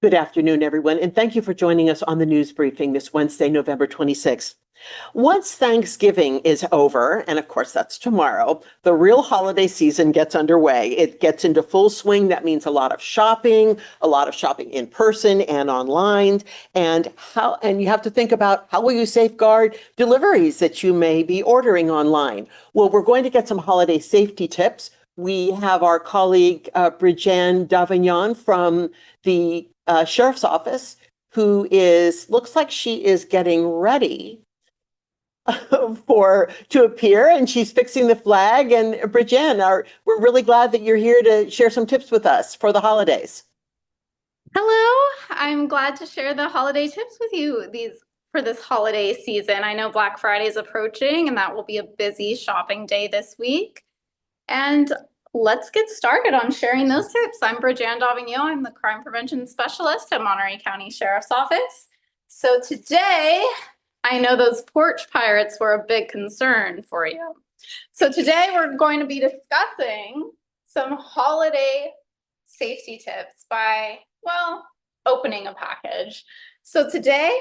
Good afternoon, everyone, and thank you for joining us on the news briefing this Wednesday, November 26th. Once Thanksgiving is over, and of course that's tomorrow, the real holiday season gets underway. It gets into full swing. That means a lot of shopping in person and online, and you have to think about how will you safeguard deliveries that you may be ordering online. Well, we're going to get some holiday safety tips. We have our colleague BridgeAnne Davignon from the Sheriff's Office, who looks like she is getting ready to appear, and she's fixing the flag. And BridgeAnne, we're really glad that you're here to share some tips with us for the holidays. Hello, I'm glad to share the holiday tips with you for this holiday season. I know Black Friday is approaching, and that will be a busy shopping day this week. And let's get started on sharing those tips. I'm BridgeAnne Davignon. I'm the Crime Prevention Specialist at Monterey County Sheriff's Office. So today, I know those porch pirates were a big concern for you. So today we're going to be discussing some holiday safety tips by, well, opening a package. So today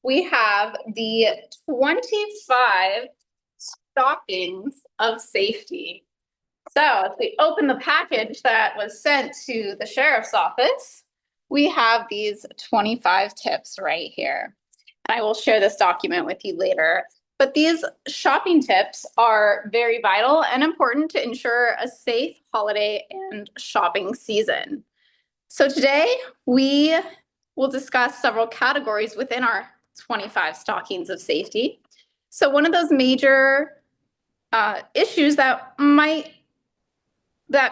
we have the 25 stockings of safety. So if we open the package that was sent to the sheriff's office, we have these 25 tips right here. And I will share this document with you later. But these shopping tips are very vital and important to ensure a safe holiday and shopping season. So today we will discuss several categories within our 25 stockings of safety. So one of those major issues that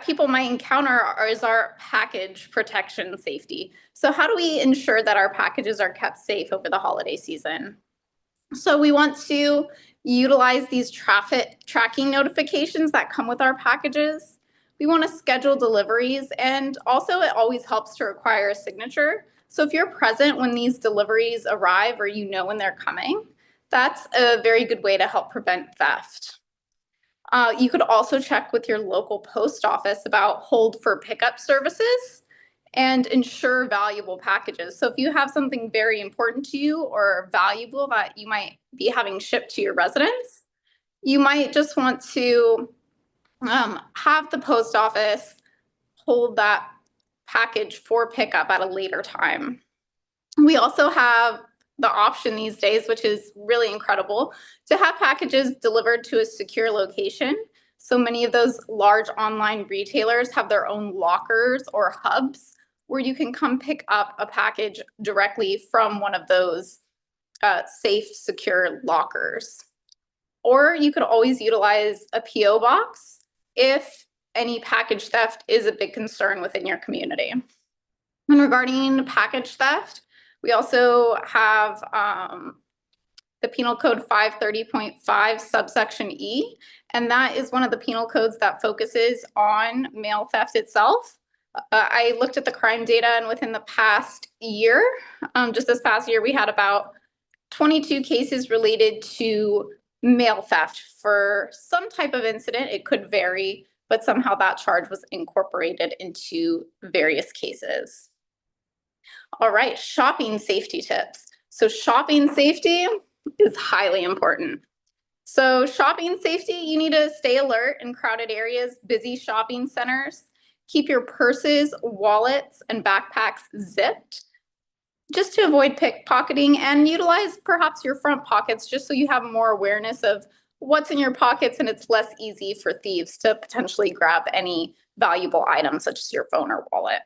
people might encounter is our package protection safety. So how do we ensure that our packages are kept safe over the holiday season? So we want to utilize these traffic tracking notifications that come with our packages. We want to schedule deliveries, and also it always helps to require a signature. So if you're present when these deliveries arrive, or you know when they're coming, that's a very good way to help prevent theft. You could also check with your local post office about hold for pickup services and ensure valuable packages. So if you have something very important to you or valuable that you might be having shipped to your residence, you might just want to have the post office hold that package for pickup at a later time. We also have the option these days, which is really incredible, to have packages delivered to a secure location. So many of those large online retailers have their own lockers or hubs where you can come pick up a package directly from one of those safe, secure lockers. Or you could always utilize a PO box if any package theft is a big concern within your community. And regarding package theft, we also have the Penal Code 530.5 subsection E, and that is one of the penal codes that focuses on mail theft itself. I looked at the crime data, and within the past year, just this past year, we had about 22 cases related to mail theft for some type of incident. It could vary, but somehow that charge was incorporated into various cases. All right, shopping safety tips. So shopping safety is highly important. So shopping safety, you need to stay alert in crowded areas, busy shopping centers. Keep your purses, wallets, and backpacks zipped just to avoid pickpocketing, and utilize perhaps your front pockets just so you have more awareness of what's in your pockets and it's less easy for thieves to potentially grab any valuable items such as your phone or wallet.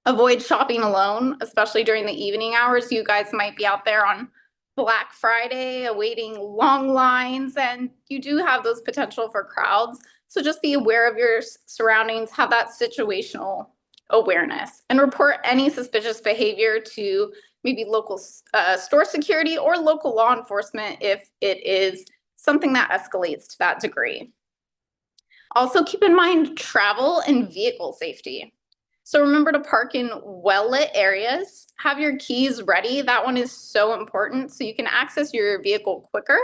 Avoid shopping alone, especially during the evening hours. You guys might be out there on Black Friday awaiting long lines, and you do have those potential for crowds. So just be aware of your surroundings, have that situational awareness, and report any suspicious behavior to maybe local store security or local law enforcement if it is something that escalates to that degree. Also keep in mind travel and vehicle safety. So remember to park in well-lit areas, have your keys ready. That one is so important so you can access your vehicle quicker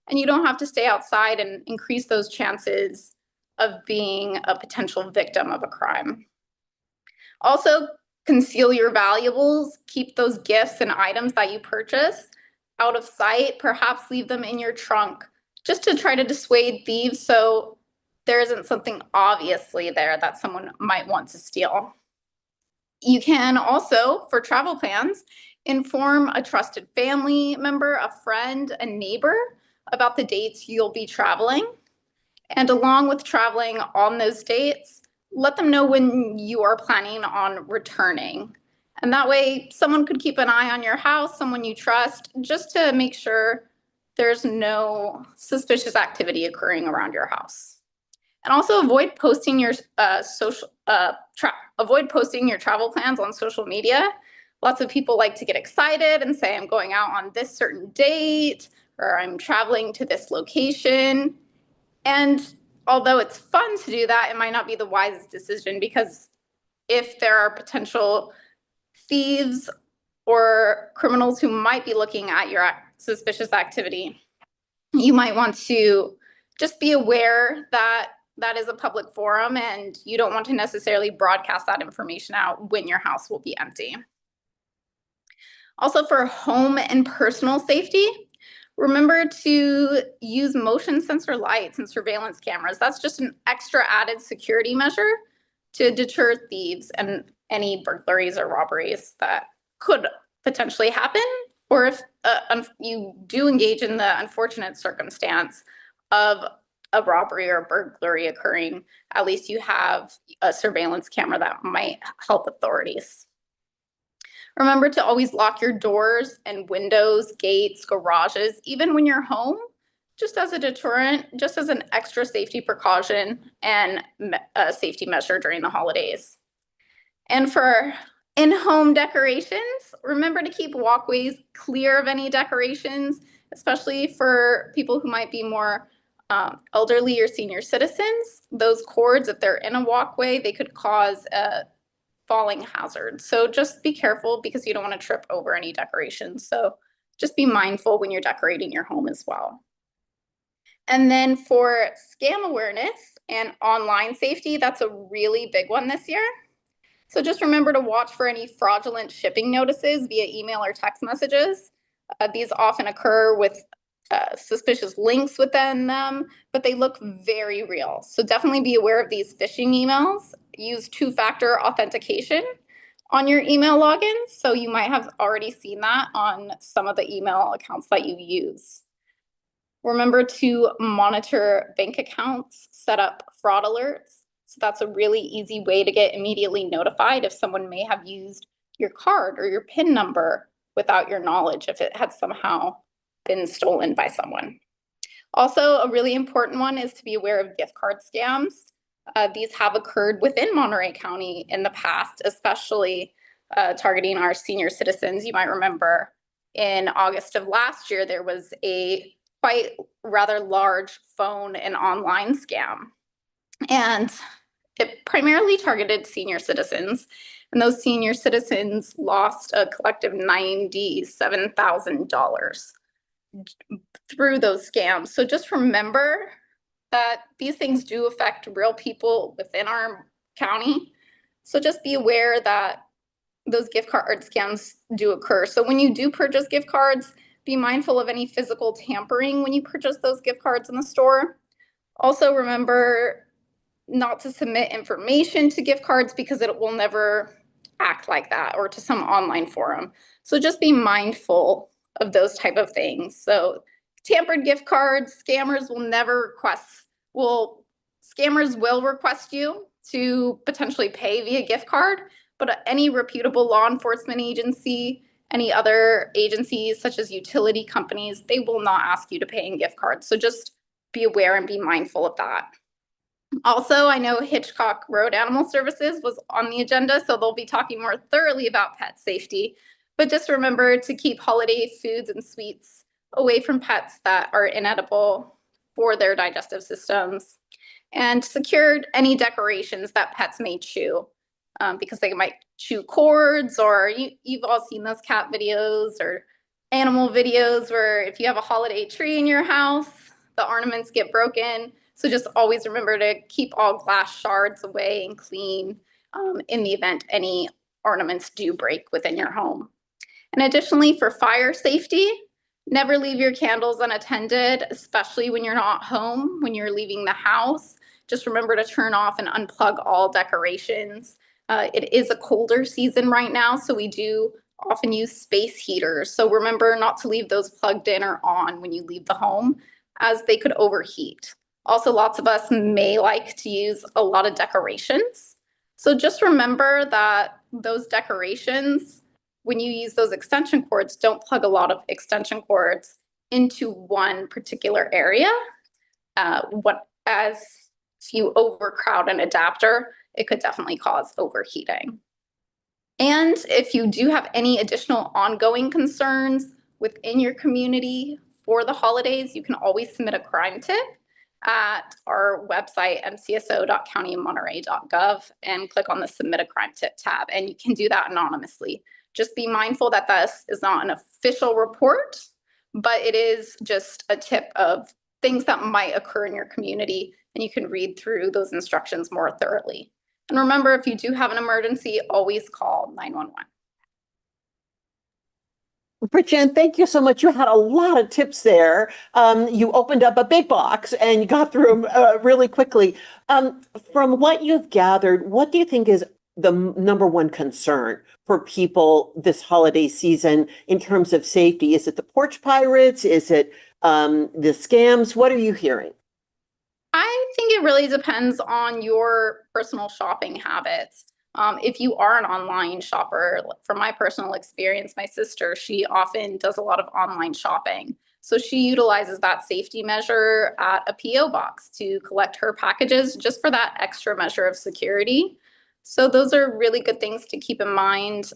and you don't have to stay outside and increase those chances of being a potential victim of a crime. Also, conceal your valuables, keep those gifts and items that you purchase out of sight, perhaps leave them in your trunk just to try to dissuade thieves so there isn't something obviously there that someone might want to steal. You can also, for travel plans, inform a trusted family member, a friend, a neighbor about the dates you'll be traveling. And along with traveling on those dates, let them know when you are planning on returning. And that way, someone could keep an eye on your house, someone you trust, just to make sure there's no suspicious activity occurring around your house. And also avoid posting your avoid posting your travel plans on social media. Lots of people like to get excited and say, I'm going out on this certain date, or I'm traveling to this location. And although it's fun to do that, it might not be the wisest decision, because if there are potential thieves or criminals who might be looking at your suspicious activity, you might want to just be aware that that is a public forum and you don't want to necessarily broadcast that information out when your house will be empty. Also, for home and personal safety, remember to use motion sensor lights and surveillance cameras. That's just an extra added security measure to deter thieves and any burglaries or robberies that could potentially happen. Or if you do engage in the unfortunate circumstance of a robbery or burglary occurring, at least you have a surveillance camera that might help authorities. Remember to always lock your doors and windows, gates, garages, even when you're home, just as a deterrent, just as an extra safety precaution and a safety measure during the holidays. And for in-home decorations, remember to keep walkways clear of any decorations, especially for people who might be more elderly or senior citizens. Those cords, if they're in a walkway, they could cause a falling hazard. So just be careful, because you don't want to trip over any decorations. So just be mindful when you're decorating your home as well. And then for scam awareness and online safety, that's a really big one this year. So just remember to watch for any fraudulent shipping notices via email or text messages. These often occur with suspicious links within them, but they look very real. So definitely be aware of these phishing emails. Use two-factor authentication on your email logins. So you might have already seen that on some of the email accounts that you use. Remember to monitor bank accounts, set up fraud alerts. So that's a really easy way to get immediately notified if someone may have used your card or your PIN number without your knowledge, if it had somehow been stolen by someone. Also, a really important one is to be aware of gift card scams. These have occurred within Monterey County in the past, especially targeting our senior citizens. You might remember in August of last year, there was a quite rather large phone and online scam. And it primarily targeted senior citizens. And those senior citizens lost a collective $97,000 through those scams. So just remember that these things do affect real people within our county. So just be aware that those gift card scams do occur. So when you do purchase gift cards, be mindful of any physical tampering when you purchase those gift cards in the store. Also remember not to submit information to gift cards, because it will never act like that, or to some online forum. So just be mindful of those type of things. So tampered gift cards, scammers will request you to potentially pay via gift card, but any reputable law enforcement agency, any other agencies such as utility companies, they will not ask you to pay in gift cards. So just be aware and be mindful of that. Also, I know Hitchcock Road Animal Services was on the agenda, so they'll be talking more thoroughly about pet safety. But just remember to keep holiday foods and sweets away from pets that are inedible for their digestive systems, and secure any decorations that pets may chew, because they might chew cords, or you've all seen those cat videos or animal videos where if you have a holiday tree in your house, the ornaments get broken. So just always remember to keep all glass shards away and clean in the event any ornaments do break within your home. And additionally, for fire safety, never leave your candles unattended, especially when you're not home, when you're leaving the house. Just remember to turn off and unplug all decorations. It is a colder season right now, so we do often use space heaters. So remember not to leave those plugged in or on when you leave the home, as they could overheat. Also, lots of us may like to use a lot of decorations. So just remember that those decorations, when you use those extension cords, don't plug a lot of extension cords into one particular area. As if you overcrowd an adapter, it could definitely cause overheating. And if you do have any additional ongoing concerns within your community for the holidays, you can always submit a crime tip at our website, mcso.countymonterey.gov, and click on the Submit a Crime Tip tab, and you can do that anonymously. Just be mindful that this is not an official report, but it is just a tip of things that might occur in your community, and you can read through those instructions more thoroughly. And remember, if you do have an emergency, always call 911. BridgeAnne, thank you so much. You had a lot of tips there. You opened up a big box and you got through them really quickly. From what you've gathered, what do you think is the number one concern for people this holiday season in terms of safety? Is it the porch pirates? Is it the scams? What are you hearing? I think it really depends on your personal shopping habits. If you are an online shopper, from my personal experience, my sister, she often does a lot of online shopping. So she utilizes that safety measure at a PO box to collect her packages just for that extra measure of security. So those are really good things to keep in mind.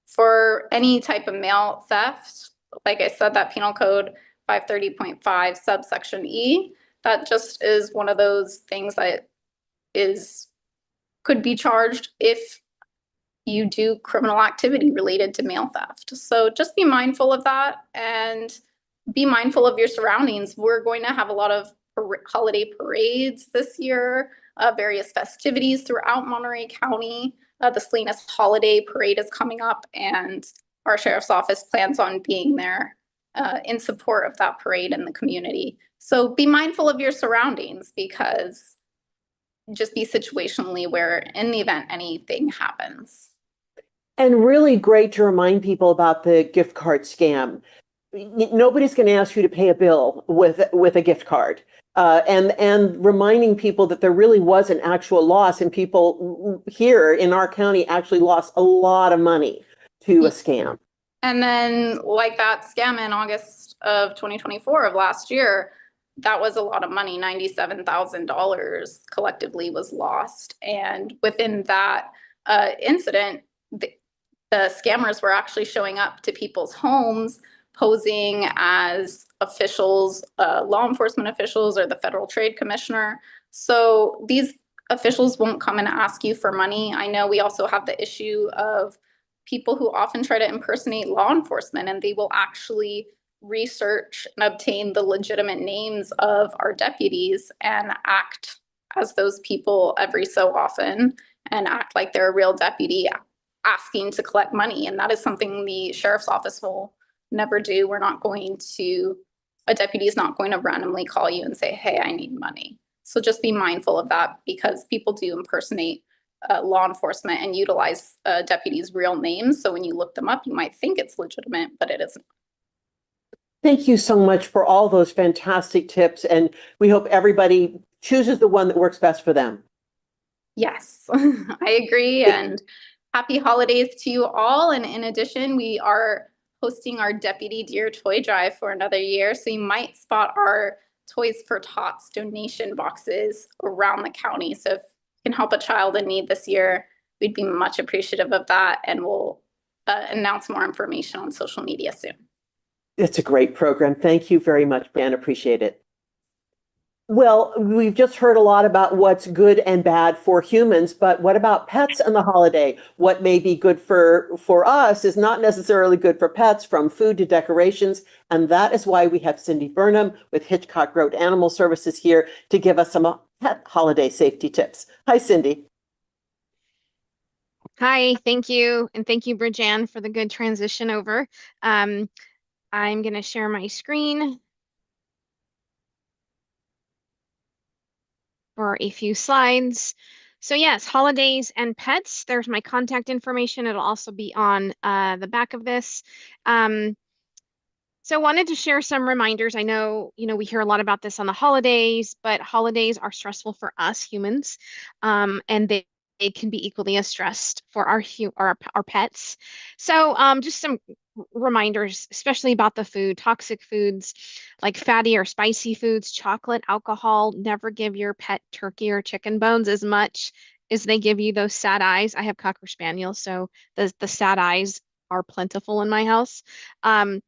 For any type of mail theft, like I said, that penal code 530.5 subsection E, that just is one of those things that could be charged if you do criminal activity related to mail theft. So just be mindful of that and be mindful of your surroundings. We're going to have a lot of holiday parades this year, various festivities throughout Monterey County. The Salinas Holiday Parade is coming up, and our sheriff's office plans on being there in support of that parade in the community. So be mindful of your surroundings, because just be situationally aware in the event anything happens. And really great to remind people about the gift card scam. Nobody's going to ask you to pay a bill with a gift card. And reminding people that there really was an actual loss, and people here in our county actually lost a lot of money to a scam. And then, like that scam in August of 2024 of last year, that was a lot of money. $97,000 collectively was lost. And within that incident, the scammers were actually showing up to people's homes, posing as officials, law enforcement officials, or the Federal Trade Commissioner. So these officials won't come and ask you for money. I know we also have the issue of people who often try to impersonate law enforcement, and they will actually research and obtain the legitimate names of our deputies and act as those people every so often, and act like they're a real deputy asking to collect money. And that is something the sheriff's office will never do. A deputy is not going to randomly call you and say, hey, I need money. So just be mindful of that, because people do impersonate law enforcement and utilize deputies' real names. So when you look them up, you might think it's legitimate, but it isn't. Thank you so much for all those fantastic tips. And we hope everybody chooses the one that works best for them. Yes, I agree. And happy holidays to you all. And in addition, we are hosting our Deputy Dear Toy Drive for another year. So you might spot our Toys for Tots donation boxes around the county. So if you can help a child in need this year, we'd be much appreciative of that. And we'll announce more information on social media soon. It's a great program. Thank you very much, Ben. Appreciate it. Well, we've just heard a lot about what's good and bad for humans, but what about pets and the holiday? What may be good for us is not necessarily good for pets, from food to decorations. And that is why we have Cindy Burnham with Hitchcock Road Animal Services here to give us some pet holiday safety tips. Hi, Cindy. Hi, thank you. And thank you, BridgeAnne, for the good transition over. Um, I'm going to share my screen for a few slides. So yes, holidays and pets. There's my contact information. It'll also be on the back of this. Um, so wanted to share some reminders. I know, we hear a lot about this on the holidays, but holidays are stressful for us humans, and they can be equally as stressed for our pets. So just some reminders, especially about the food, toxic foods like fatty or spicy foods, chocolate, alcohol. Never give your pet turkey or chicken bones as much as they give you those sad eyes. I have Cocker Spaniels, so the sad eyes are plentiful in my house. Um,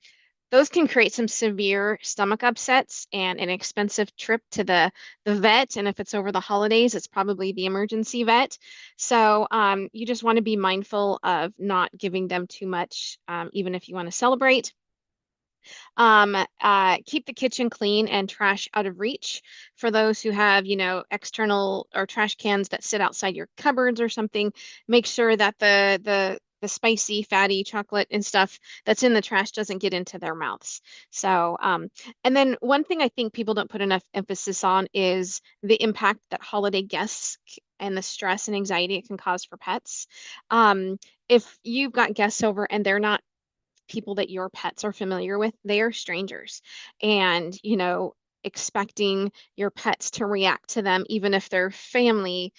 those can create some severe stomach upsets and an expensive trip to the vet. And if it's over the holidays, it's probably the emergency vet. So you just want to be mindful of not giving them too much, even if you want to celebrate. Keep the kitchen clean and trash out of reach. For those who have, external or trash cans that sit outside your cupboards or something, make sure that the spicy, fatty chocolate and stuff that's in the trash doesn't get into their mouths. So, and then one thing I think people don't put enough emphasis on is the impact that holiday guests and the stress and anxiety it can cause for pets. If you've got guests over and they're not people that your pets are familiar with, they are strangers. And, expecting your pets to react to them, even if they're family,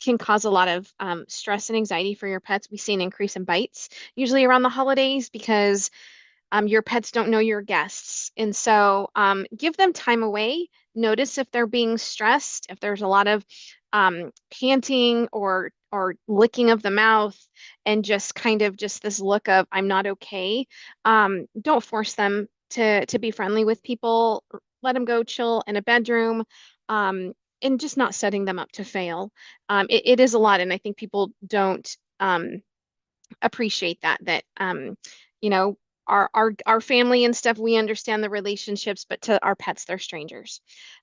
can cause a lot of stress and anxiety for your pets. We see an increase in bites, usually around the holidays, because your pets don't know your guests. And so give them time away. Notice if they're being stressed, if there's a lot of panting or licking of the mouth, and just kind of just this look of I'm not okay. Don't force them to be friendly with people. Let them go chill in a bedroom. And just not setting them up to fail. It is a lot, and I think people don't appreciate that you know our family and stuff, we understand the relationships, but to our pets, they're strangers.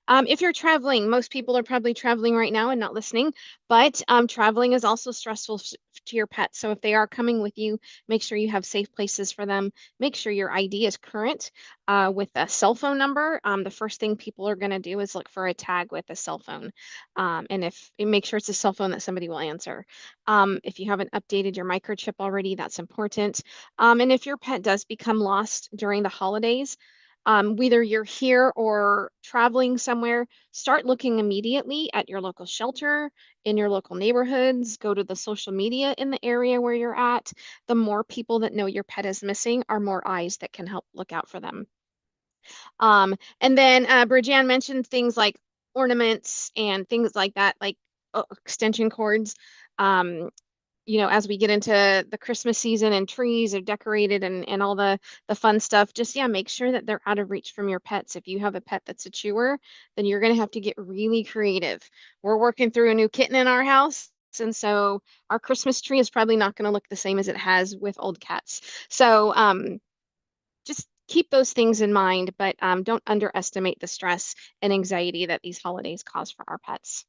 If you're traveling, most people are probably traveling right now and not listening, but traveling is also stressful to your pets. So if they are coming with you, make sure you have safe places for them. Make sure your ID is current with a cell phone number. The first thing people are going to do is look for a tag with a cell phone, and if make sure it's a cell phone that somebody will answer. If you haven't updated your microchip already, that's important. And if your pet does become lost during the holidays, whether you're here or traveling somewhere, start looking immediately at your local shelter, in your local neighborhoods, go to the social media in the area where you're at. The more people that know your pet is missing are more eyes that can help look out for them. And then BridgeAnne mentioned things like ornaments and things like that, like extension cords. Um, as we get into the Christmas season and trees are decorated and all the fun stuff, just yeah, make sure that they're out of reach from your pets. If you have a pet that's a chewer, then you're gonna have to get really creative. We're working through a new kitten in our house. And so our Christmas tree is probably not going to look the same as it has with old cats. So just keep those things in mind, but don't underestimate the stress and anxiety that these holidays cause for our pets.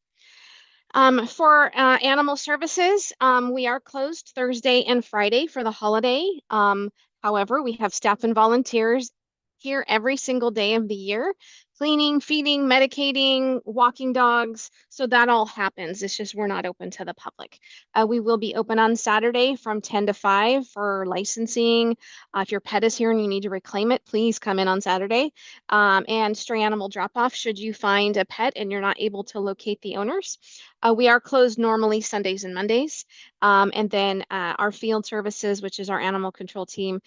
For animal services, we are closed Thursday and Friday for the holiday. However, we have staff and volunteers here every single day of the year, cleaning, feeding, medicating, walking dogs. So that all happens. It's just we're not open to the public. We will be open on Saturday from 10 to 5 for licensing. If your pet is here and you need to reclaim it, please come in on Saturday. And stray animal drop off should you find a pet and you're not able to locate the owners. We are closed normally Sundays and Mondays. And then our field services, which is our animal control team,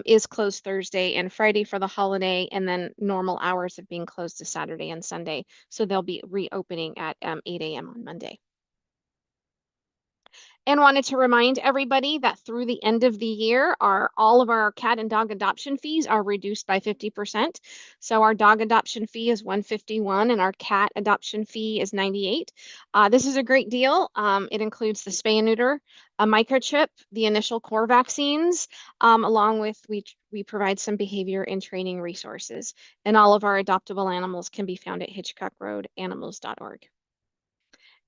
is closed Thursday and Friday for the holiday, and then normal hours of being closed to Saturday and Sunday. So they'll be reopening at 8 a.m. on Monday. And wanted to remind everybody that through the end of the year, all of our cat and dog adoption fees are reduced by 50%. So our dog adoption fee is $151 and our cat adoption fee is $98. This is a great deal. It includes the spay and neuter, a microchip, the initial core vaccines, along with we provide some behavior and training resources. And all of our adoptable animals can be found at hitchcockroodanimals.org.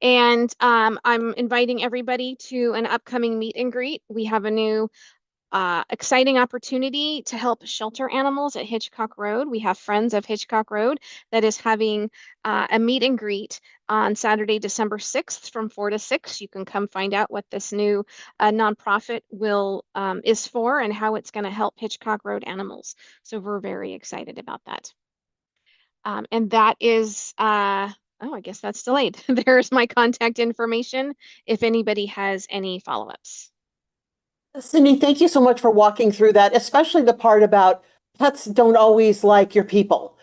And I'm inviting everybody to an upcoming meet and greet. We have a new exciting opportunity to help shelter animals at Hitchcock Road. We have Friends of Hitchcock Road that is having a meet and greet on Saturday, December 6th from 4 to 6. You can come find out what this new nonprofit will is for and how it's going to help Hitchcock Road animals. So we're very excited about that. And that is, oh, I guess that's delayed. There's my contact information if anybody has any follow-ups. Cindy, thank you so much for walking through that, especially the part about pets don't always like your people.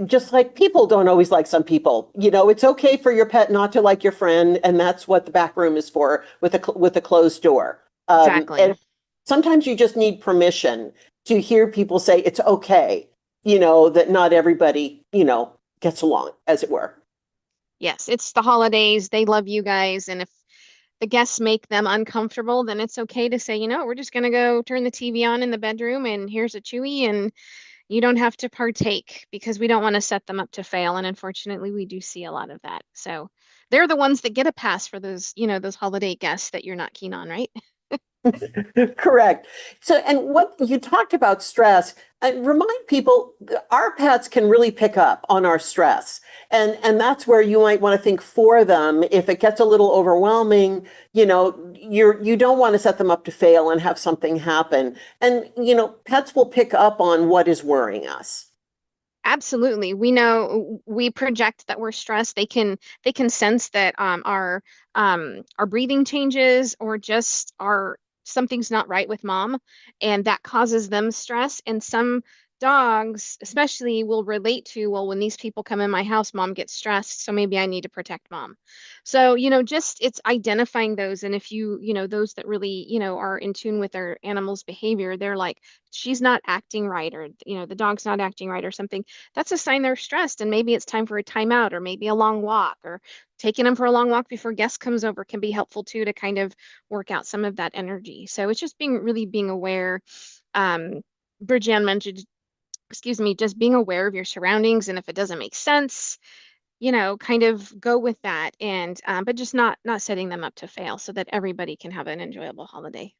Just like people don't always like some people. You know, it's okay for your pet not to like your friend, and that's what the back room is for with a closed door. Exactly. And sometimes you just need permission to hear people say it's okay, you know, that not everybody, you know, gets along, as it were. Yes, it's the holidays. They love you guys. And if the guests make them uncomfortable, then it's okay to say, you know, we're just going to go turn the TV on in the bedroom and here's a Chewy and you don't have to partake because we don't want to set them up to fail. And unfortunately, we do see a lot of that. So they're the ones that get a pass for those, you know, those holiday guests that you're not keen on, right? Correct. So, and what you talked about stress, and remind people our pets can really pick up on our stress. And that's where you might want to think for them. If it gets a little overwhelming, you know, you don't want to set them up to fail and have something happen. And, you know, pets will pick up on what is worrying us. Absolutely. We know we project that we're stressed. They can sense that our breathing changes or just our something's not right with mom, and that causes them stress. And some dogs, especially, will relate to, well, when these people come in my house, mom gets stressed, so maybe I need to protect mom. So, you know, just it's identifying those. And if you know, those that really, you know, are in tune with their animal's behavior, they're like, she's not acting right, or, you know, the dog's not acting right or something, that's a sign they're stressed and maybe it's time for a timeout or maybe a long walk, or taking them for a long walk before guest comes over can be helpful too to kind of work out some of that energy. So it's just being aware. um BridgeAnne mentioned, excuse me, just being aware of your surroundings, and if it doesn't make sense, you know, kind of go with that, and but just not setting them up to fail so that everybody can have an enjoyable holiday.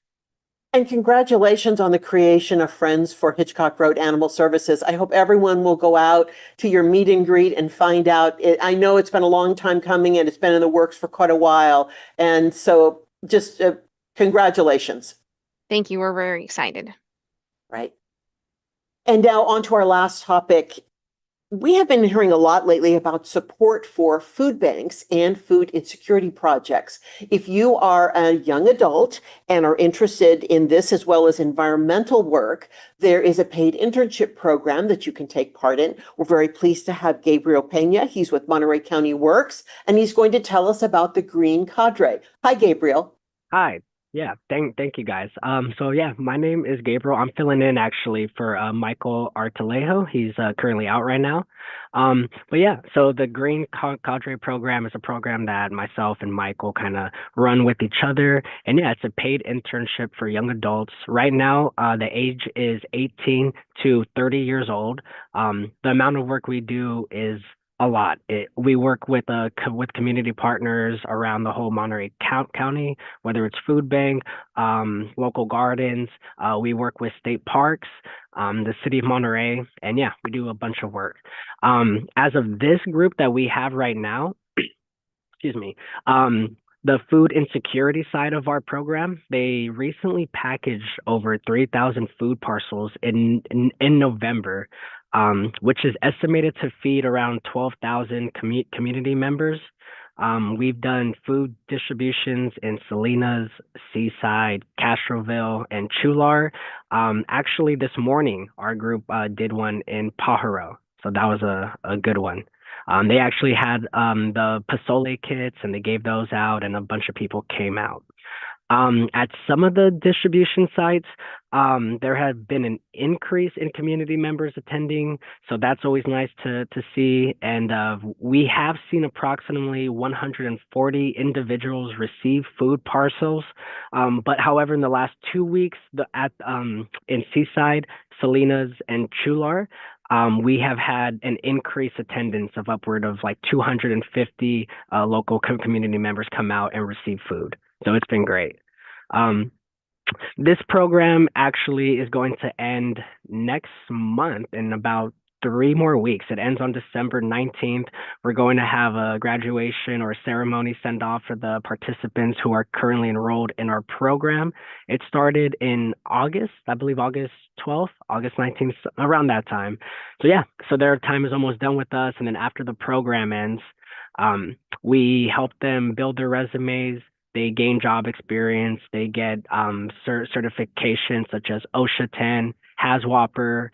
And congratulations on the creation of Friends for Hitchcock Road Animal Services. I hope everyone will go out to your meet and greet and find out. I know it's been a long time coming and it's been in the works for quite a while. And so just congratulations. Thank you. We're very excited. Right. And now on to our last topic. We have been hearing a lot lately about support for food banks and food insecurity projects. If you are a young adult and are interested in this as well as environmental work, there is a paid internship program that you can take part in. We're very pleased to have Gabriel Pena. He's with Monterey County Works, and he's going to tell us about the Green Cadre. Hi, Gabriel. Hi. Yeah, thank you guys. So yeah, my name is Gabriel. I'm filling in actually for Michael Artalejo. He's currently out right now. But yeah, so the Cadre program is a program that myself and Michael kind of run with each other. And yeah, it's a paid internship for young adults. Right now, the age is 18 to 30 years old. The amount of work we do is a lot. We work with community partners around the whole Monterey County, whether it's food bank, local gardens. We work with state parks, the city of Monterey, and yeah, we do a bunch of work. As of this group that we have right now, excuse me, the food insecurity side of our program, they recently packaged over 3,000 food parcels in November, which is estimated to feed around 12,000 community members. We've done food distributions in Salinas, Seaside, Castroville, and Chular. Actually, this morning, our group did one in Pajaro. So that was a good one. They actually had the pozole kits and they gave those out and a bunch of people came out. At some of the distribution sites, there had been an increase in community members attending, so that's always nice to see. And we have seen approximately 140 individuals receive food parcels. But however, in the last 2 weeks, in Seaside, Salinas, and Chular, we have had an increased attendance of upward of like 250 local community members come out and receive food. So it's been great. This program actually is going to end next month in about 3 more weeks. It ends on December 19th. We're going to have a graduation or ceremony send off for the participants who are currently enrolled in our program. It started in August, I believe August 12th, August 19th, around that time. So yeah, so their time is almost done with us. And then after the program ends, we help them build their resumes. They gain job experience. They get certifications such as OSHA 10, HAZWOPER,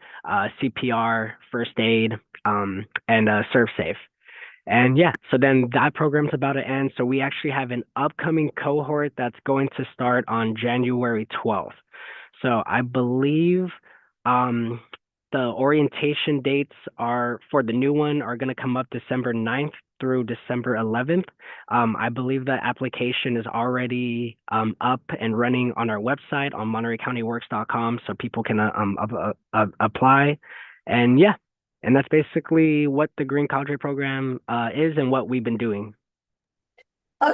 CPR, first aid, and ServSafe. And yeah, so then that program's about to end. So we actually have an upcoming cohort that's going to start on January 12th. So I believe the orientation dates are for the new one are going to come up December 9th through December 11th. I believe the application is already up and running on our website on MontereyCountyWorks.com, so people can apply. And yeah, and that's basically what the Green Cadre program is and what we've been doing.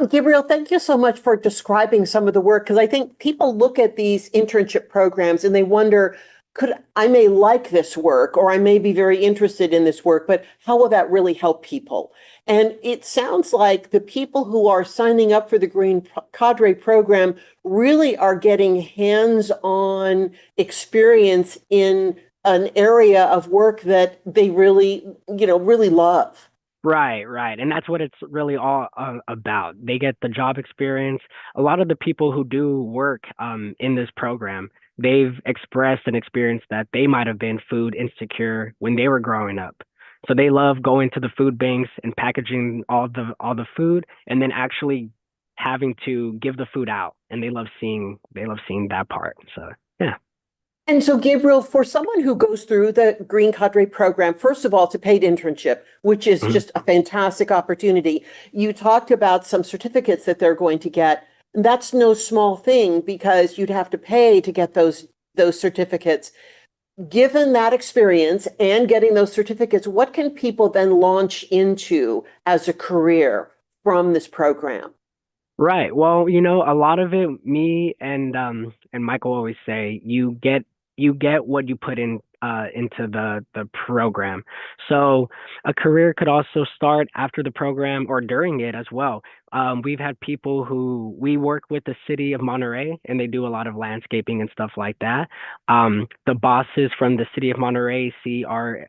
Gabriel, thank you so much for describing some of the work, because I think people look at these internship programs and they wonder, I may like this work or I may be very interested in this work, but how will that really help people? And it sounds like the people who are signing up for the Green Cadre program really are getting hands-on experience in an area of work that they really, really love. Right. And that's what it's really all about. They get the job experience. A lot of the people who do work in this program, they've expressed an experience that they might have been food insecure when they were growing up. So they love going to the food banks and packaging all the food and then actually having to give the food out. And they love seeing that part. So yeah. And so, Gabriel, for someone who goes through the Green Cadre program, first of all, it's a paid internship, which is just a fantastic opportunity. You talked about some certificates that they're going to get. That's no small thing, because you'd have to pay to get those certificates. Given that experience and getting those certificates, what can people then launch into as a career from this program? Right. Well, a lot of it, me and Michael always say, you get what you put in into the program. So a career could also start after the program or during it as well. We've had people who we work with the city of Monterey, and they do a lot of landscaping and stuff like that. The bosses from the city of Monterey see our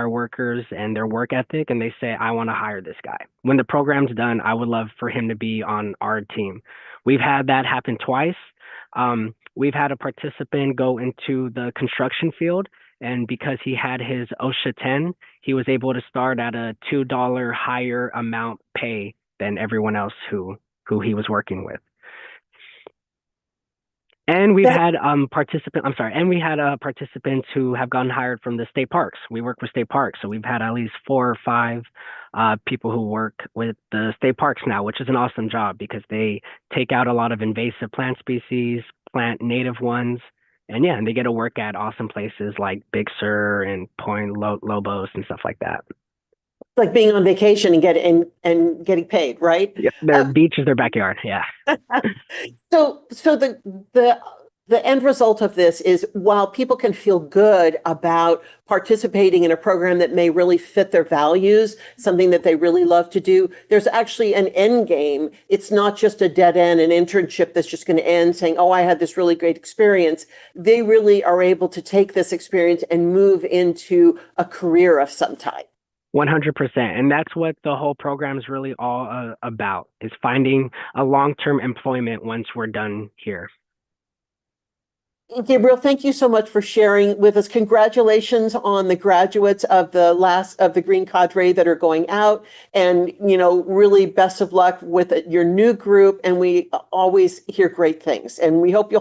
workers and their work ethic, and they say, I want to hire this guy. When the program's done, I would love for him to be on our team. We've had that happen twice. We've had a participant go into the construction field, and because he had his OSHA 10, he was able to start at a $2 higher amount pay than everyone else who he was working with. And we've had participants who have gotten hired from the state parks. We work with state parks, so we've had at least 4 or 5 people who work with the state parks now, which is an awesome job because they take out a lot of invasive plant species, plant native ones, and they get to work at awesome places like Big Sur and Point Lobos and stuff like that. Like being on vacation and getting paid, right? Yeah, their beach is their backyard. Yeah. So the end result of this is, while people can feel good about participating in a program that may really fit their values, something that they really love to do, there's actually an end game. It's not just a dead end, an internship that's just going to end saying, oh, I had this really great experience. They really are able to take this experience and move into a career of some type. 100%. And that's what the whole program is really all about, is finding a long-term employment once we're done here. Gabriel, thank you so much for sharing with us. Congratulations on the graduates of the Green Cadre that are going out, and really best of luck with your new group. And we always hear great things, and we hope we'll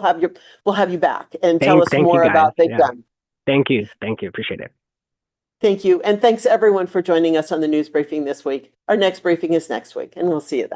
have you back and tell us more about what they've done. Thank you. Appreciate it. Thank you. And thanks everyone for joining us on the news briefing this week. Our next briefing is next week, and we'll see you then.